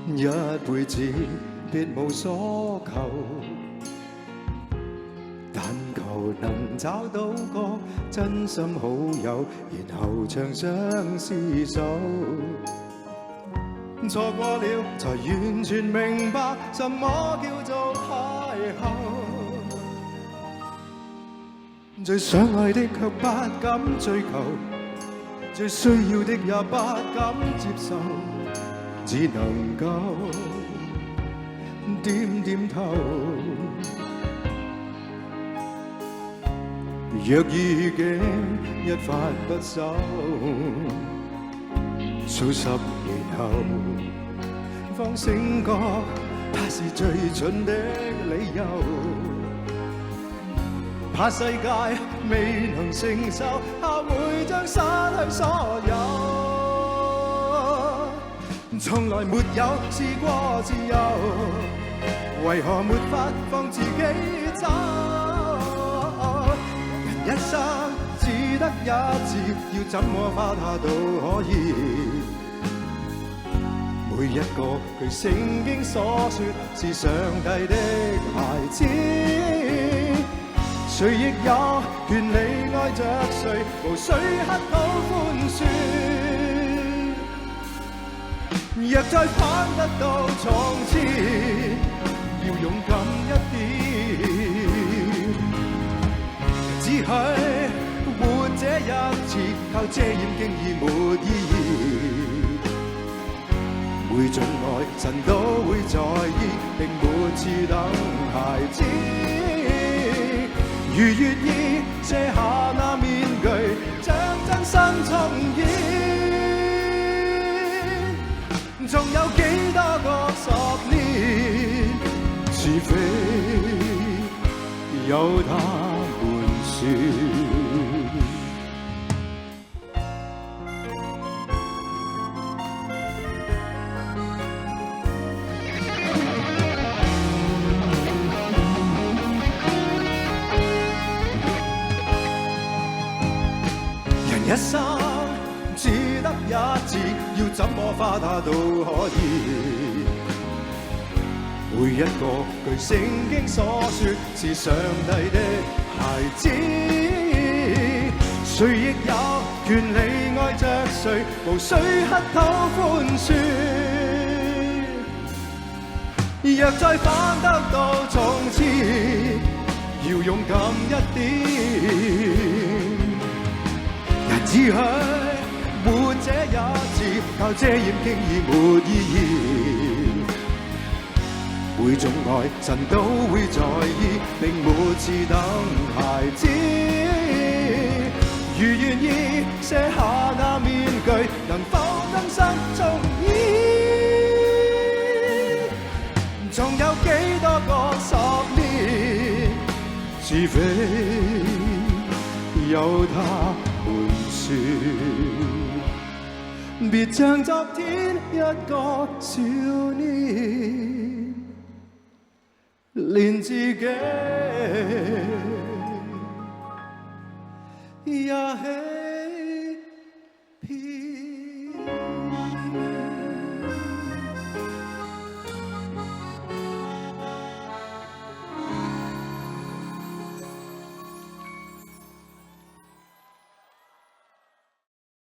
一輩子別無所求，但求能找到個真心好友，然後長相廝守。錯過了才完全明白什麼叫做邂逅，最想愛的卻不敢追求，最需要的也不敢接受，只能夠點點頭。若意境一發不收，數十年後方醒覺，他是最蠢的理由。怕世界未能承受，怕會將失去所有。從來沒有試過自由，為何沒法放自己走？人一生只得一次，要怎麼花它都可以。每一個佢聖經所說是上帝的孩子，誰亦有權利愛着誰，無需乞討寬恕。若再返得到從前，要勇敢一點，只許活這一次，靠遮掩經已沒意義。每種愛神都會在意，並沒次等孩子。如願意卸下那面具，將真身重現，仲有幾多個10年，是非由他們說。一生只得一次，要怎麼花它都可以。每一個據聖經所說是上帝的孩子，誰亦有權利愛着誰，無需乞討寬恕。若再返得到從前，要勇敢一點，只許活這一次，靠遮掩經已沒意義。每種愛神都會在意，並沒次等孩子。如願意卸下那面具，能否更新重現？仲有幾多個10年，是非由他別像昨天一個少年，連自己也